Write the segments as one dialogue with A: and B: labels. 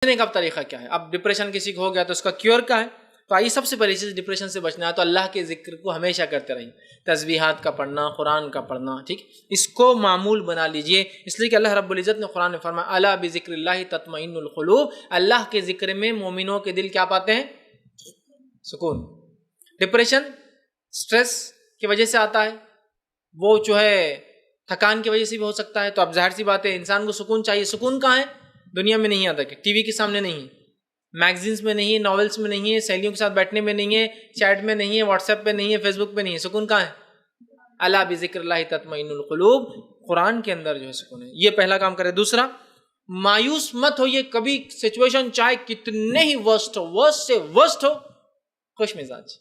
A: بچنے کا طریقہ کیا ہے. اب ڈپریشن کسی کو ہو گیا تو اس کا کیور کیا ہے؟ تو آئیے سب سے پہلی چیز ڈپریشن سے بچنا ہے تو اللہ کے ذکر کو ہمیشہ کرتے رہیے. تسبیحات کا پڑھنا، قرآن کا پڑھنا، ٹھیک، اس کو معمول بنا لیجئے. اس لیے کہ اللہ رب العزت نے قرآن میں فرمایا الا بذکر اللہ تطمئن القلوب، اللہ کے ذکر میں مومنوں کے دل کیا پاتے ہیں؟ سکون. ڈپریشن سٹریس کی وجہ سے آتا ہے، وہ جو ہے تھکان کی وجہ سے بھی ہو سکتا ہے. تو اب ظاہر سی بات ہے انسان کو سکون چاہیے. سکون کہاں ہے؟ دنیا میں نہیں آتا. کہ ٹی وی کے سامنے نہیں ہے، میگزینس میں نہیں ہے، ناولس میں نہیں ہے، سہیلیوں کے ساتھ بیٹھنے میں نہیں ہے، چیٹ میں نہیں ہے، واٹس ایپ پہ نہیں ہے، فیس بک پہ نہیں ہے. سکون کہاں ہے؟ الا بذکر اللہ تطمئن القلوب، قرآن کے اندر جو ہے سکون ہے. یہ پہلا کام کرے. دوسرا، مایوس مت ہوئیے کبھی. سچویشن چاہے کتنے ہی ورسٹ ہو، ورسٹ سے ورسٹ ہو، خوش مزاج.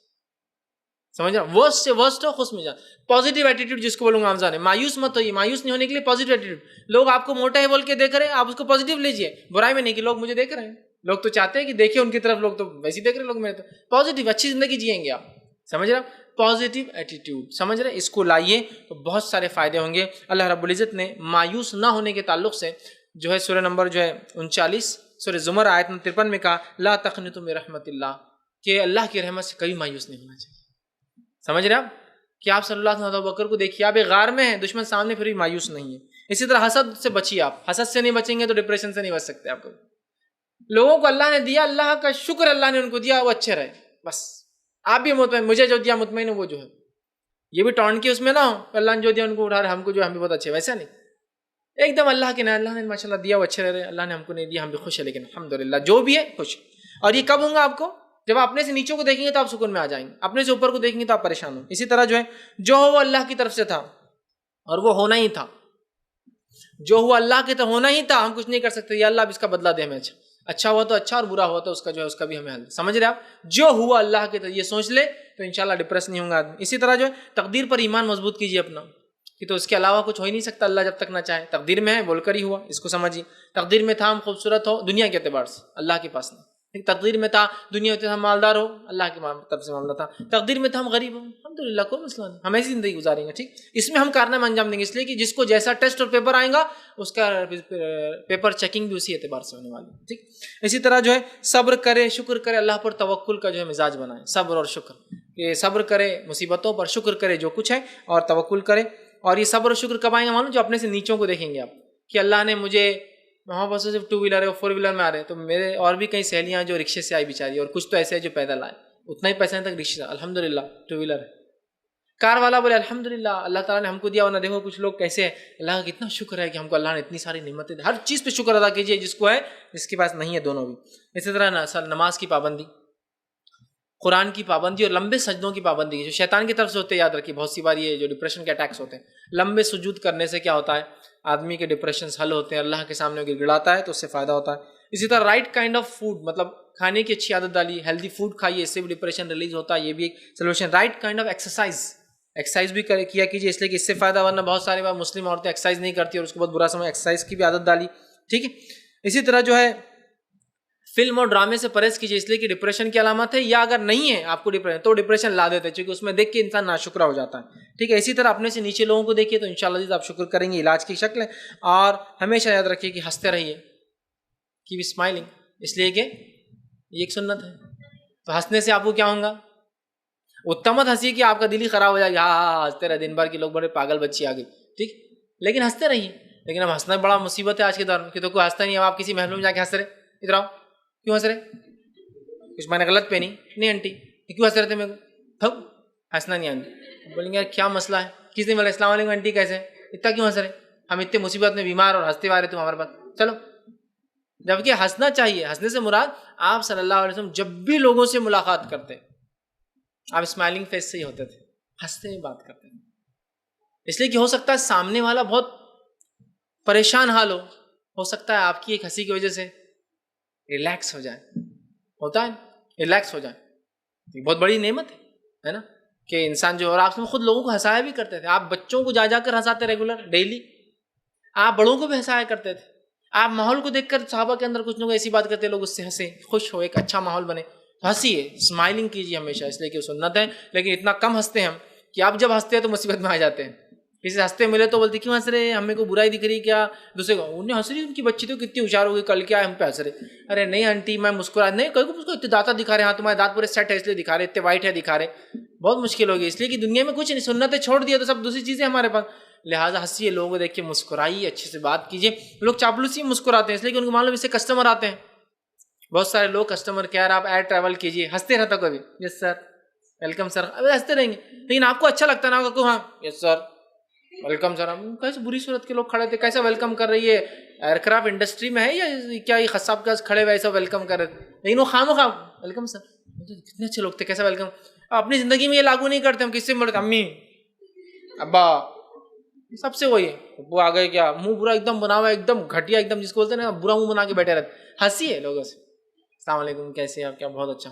A: سمجھ رہا؟ ورسٹ سے ورسٹ ہو، خوش مزاج. پازیٹیو ایٹیٹیوڈ جس کو بولوں گا آمزان ہے. مایوس مت ہوئیے. مایوس نہیں ہونے کے لیے پازیٹیو ایٹیٹیوڈ. لوگ آپ کو موٹا ہے بول کے دیکھ رہے ہیں، آپ اس کو پازیٹیو لیجیے. برائی میں نہیں کہ لوگ مجھے دیکھ رہے ہیں، لوگ تو چاہتے ہیں کہ دیکھیں ان کی طرف، لوگ تو ویسے ہی دیکھ رہے ہیں. لوگ میرے تو پازیٹیو اچھی زندگی جیئیں گے آپ. سمجھ رہے؟ پازیٹیو ایٹیٹیوڈ، سمجھ رہے؟ اس کو لائیے تو بہت سارے فائدے ہوں گے. اللہ رب العزت نے مایوس نہ ہونے کے تعلق سے جو ہے سورہ نمبر جو ہے 39 سورہ زمر آیت نمبر 53 میں کہا لا تقنطوا من رحمت اللہ، کہ اللہ کی رحمت سے کبھی مایوس نہیں ہونا چاہیے. سمجھ رہے آپ؟ کہ آپ صلی اللہ علیہ وسلم بکر کو دیکھیے، آپ ایک غار میں ہیں، دشمن سامنے، پھر بھی مایوس نہیں ہے. اسی طرح حسد سے بچیے. آپ حسد سے نہیں بچیں گے تو ڈپریشن سے نہیں بچ سکتے. آپ کو لوگوں کو اللہ نے دیا، اللہ کا شکر اللہ نے ان کو دیا، وہ اچھے رہے بس. آپ بھی مطمئن، مجھے جو دیا مطمئن ہو، وہ جو ہے یہ بھی ٹونٹ کی اس میں نہ ہو. اللہ نے جو دیا ان کو اٹھا رہے، ہم کو جو ہم بھی بہت اچھے، ویسا نہیں. ایک دم اللہ کے نام، اللہ نے ماشاءاللہ دیا وہ اچھے رہ رہے، اللہ نے ہم کو نہیں دیا ہم بھی خوش ہیں، لیکن الحمدللہ جو بھی ہے خوش. اور یہ کب ہوں گا آپ کو؟ جب آپ اپنے سے نیچوں کو دیکھیں گے تو آپ سکون میں آ جائیں گے، اپنے سے اوپر کو دیکھیں گے تو آپ پریشان ہوں. اسی طرح جو ہے جو ہو وہ اللہ کی طرف سے تھا اور وہ ہونا ہی تھا. جو ہوا اللہ کے تو ہونا ہی تھا، ہم کچھ نہیں کر سکتے. یا اللہ اب اس کا بدلہ دے ہمیں. اچھا ہوا تو اچھا، اور برا ہوا تو اس کا جو ہے اس کا بھی ہمیں حل. سمجھ رہے آپ؟ جو ہوا اللہ کے تو یہ سوچ لے تو انشاءاللہ ڈپریس نہیں ہوں گا آدمی. اسی طرح جو ہے تقدیر پر ایمان مضبوط کیجیے اپنا، کہ تو اس کے علاوہ کچھ ہو ہی نہیں سکتا اللہ جب تک نہ چاہے. تقدیر میں ہے بول کر ہی ہوا، اس کو سمجھیے. تقدیر میں تھا ہم خوبصورت ہو دنیا کے اعتبار سے، اللہ کے پاس نہیں. تقدیر میں تھا دنیا میں ہم مالدار ہو، اللہ کی طرف سے معاملہ تھا. تقدیر میں تھا ہم غریب ہوں، الحمدللہ کوئی مسئلہ نہیں، ہم ایسی زندگی گزاریں گے. ٹھیک، اس میں ہم کارنامہ انجام دیں گے. اس لیے کہ جس کو جیسا ٹیسٹ اور پیپر آئے گا اس کا پیپر چیکنگ بھی اسی اعتبار سے ہونے والی ہے. ٹھیک، اسی طرح جو ہے صبر کرے، شکر کرے، اللہ پر توکل کا جو ہے مزاج بنائے. صبر اور شکر، کہ صبر کرے مصیبتوں پر، شکر کرے جو کچھ ہے، اور توکل کرے. اور یہ صبر اور شکر کب آئیں گے معلوم؟ جو اپنے سے نیچوں کو دیکھیں گے آپ، کہ اللہ نے مجھے وہاں بس صرف 2 ویلر ہے، 4 ویلر میں آ رہے ہیں، تو میرے اور بھی کئی سہیلیاں جو رکشے سے آئی بیچاری، اور کچھ تو ایسے ہیں جو پیدل آئے، اتنا ہی پیسہ تک رکشے، الحمدللہ 2 ویلر ہے. کار والا بولے الحمدللہ اللہ تعالیٰ نے ہم کو دیا. ورنہ دیکھو کچھ لوگ کیسے ہیں، اللہ کا کتنا شکر ہے کہ ہم کو اللہ نے اتنی ساری نعمتیں دی. ہر چیز پہ شکر ادا کیجیے، جس کو ہے جس کے پاس نہیں ہے دونوں بھی. اسی طرح نماز کی پابندی، قرآن کی پابندی، اور لمبے سجدوں کی پابندی جو شیطان کی طرف سے ہوتے ہیں. یاد رکھیے بہت سی بار یہ جو ڈپریشن کے اٹیکس ہوتے ہیں، لمبے سجود کرنے سے کیا ہوتا ہے؟ آدمی کے ڈپریشنز حل ہوتے ہیں، اللہ کے سامنے گر گڑاتا ہے تو اس سے فائدہ ہوتا ہے. اسی طرح رائٹ کائنڈ آف فوڈ، مطلب کھانے کی اچھی عادت ڈالی، ہیلدی فوڈ کھائیے، اس سے بھی ڈپریشن ریلیز ہوتا ہے، یہ بھی ایک solution. Right kind of exercise بھی کیا کیجیے، اس لیے کہ اس سے فائدہ. ورنہ بہت سارے بار مسلم عورتیں ایکسرسائز نہیں کرتی اور اس کو بہت برا سمجھ، ایکسرسائز کی بھی عادت ڈالی. ٹھیک ہے، اسی طرح جو ہے فلم اور ڈرامے سے پرہیز کیجیے، اس لیے کہ ڈپریشن کی علامت ہے. یا اگر نہیں ہے آپ کو ڈپریشن تو ڈپریشن لا دیتے ہیں، چونکہ اس میں دیکھ کے انسان ناشکرا ہو جاتا ہے. ٹھیک ہے، اسی طرح اپنے سے نیچے لوگوں کو دیکھیے تو انشاءاللہ آپ شکر کریں گے، علاج کی شکل ہے. اور ہمیشہ یاد رکھیے کہ ہنستے رہیے، کیپ اسمائلنگ، اس لیے کہ یہ ایک سنت ہے. تو ہنسنے سے آپ کو کیا ہوگا؟ اتنا مت ہنسی کہ آپ کا دل ہی خراب ہو جائے. ہاں ہنستے رہے دن بھر کے لوگ بڑے پاگل بچی آ گئی. ٹھیک، لیکن ہنستے رہیے. لیکن اب ہنسنا بڑا مصیبت ہے آج کے دور میں، کہ تو کوئی ہنستا نہیں. اب آپ کسی محل میں جا کے ہنس رہے، ادھر آؤ، کیوں ہنس رہے؟ کچھ میں نے غلط پہنی نہیں آنٹی، کیوں ہنس رہے تھے؟ میرے کو ہنسنا نہیں آنٹی. بولیں گے یار کیا مسئلہ ہے؟ کس نے بولا السلام علیکم آنٹی کیسے، اتنا کیوں ہنس رہے؟ ہم اتنے مصیبت میں بیمار اور ہنستے آ رہے تم ہمارے پاس. چلو، جبکہ ہنسنا چاہیے. ہنسنے سے مراد آپ صلی اللہ علیہ وسلم جب بھی لوگوں سے ملاقات کرتے آپ اسمائلنگ فیس سے ہی ہوتے تھے، ہنستے ہوئے بات کرتے ہیں. اس لیے کہ ہو سکتا ہے سامنے والا بہت پریشان حال ہو سکتا ہے آپ کی ایک ہنسی کی وجہ سے ریلیکس ہو جائے. ہوتا ہے ریلیکس ہو جائے، یہ بہت بڑی نعمت ہے نا، کہ انسان جو، اور آپ سے خود لوگوں کو ہنسایا بھی کرتے تھے. آپ بچوں کو جا کر ہنساتے ریگولر ڈیلی. آپ بڑوں کو بھی ہنسایا کرتے تھے. آپ ماحول کو دیکھ کر صحابہ کے اندر کچھ لوگ ایسی بات کرتے، لوگ اس سے ہنسے، خوش ہو، ایک اچھا ماحول بنے. ہنسیے، اسمائلنگ کیجیے ہمیشہ، اس لیے کہ سنت ہے. لیکن اتنا کم ہنستے ہیں ہم کہ آپ جب ہنستے ہیں تو مصیبت میں آ جاتے ہیں. کسی سے ہنستے ملے تو بولتے کیوں ہنس رہے, ہمیں کو برائی دکھ رہی کیا, دوسرے کو انہیں ہنس رہی, ان کی بچی تو کتنی ہوشیار ہوگی, کل کیا ہے ہم پہ ہنس رہے. ارے نہیں آنٹی میں مسکرا نہیں, کوئی کو اتنے دانت دکھا رہے, ہاں تمہارے دانت پورے سیٹ ہے اس لیے دکھا رہے, اتنے وائٹ ہے دکھا رہے, بہت مشکل ہوگی, اس لیے کہ دنیا میں کچھ نہیں, سنتیں چھوڑ دیا تو سب دوسری چیزیں ہمارے پاس. لہٰذا ہنسیے, لوگوں کو دیکھ کے مسکرائیے, اچھے سے بات کیجیے. لوگ چاپلوسی مسکراتے ہیں اس لیے کہ ان کو معلوم اس سے کسٹمر آتے ہیں. بہت سارے لوگ کسٹمر کیئر آپ ایئر ٹریول کیجیے, ہنستے رہتا کبھی, یس سر ویلکم سر, ابھی ہنستے رہیں گے, لیکن آپ کو اچھا لگتا نا کہ ہاں یس سر ویلکم سر. کیسے بری صورت کے لوگ کھڑے تھے, کیسا ویلکم کر رہی ہے, ایئر کرافٹ انڈسٹری میں ہے یا کیا یہ خصاب کے کھڑے ہوئے ایسا ویلکم کر رہے تھے, لیکن وہ خواہ ویلکم سر, کتنے اچھے لوگ تھے, کیسا ویلکم. اپنی زندگی میں یہ لاگو نہیں کرتے, ہم کس سے ملتے, امی ابا سب سے وہی ہے, وہ آ گئے کیا منہ برا ایک دم بنا ہوا, ایک دم گھٹیا ایک دم, جس کو بولتے ہیں نا برا منہ بنا کے بیٹھے رہتے, ہنسی ہے لوگوں سے, السلام علیکم کیسے آپ, کیا بہت اچھا.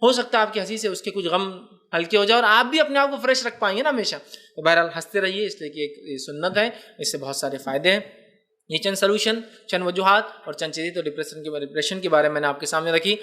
A: ہو سکتا ہے آپ کی ہنسی سے اس کے کچھ غم ہلکے ہو جائے اور آپ بھی اپنے آپ کو فریش رکھ پائیں گے نا ہمیشہ. تو بہرحال ہنستے رہیے, اس لیے کہ ایک سنت ہے, اس سے بہت سارے فائدے ہیں. یہ چند سلوشن, چند وجوہات اور چند چیزیں تو ڈپریشن کے بارے میں نے آپ کے سامنے رکھی.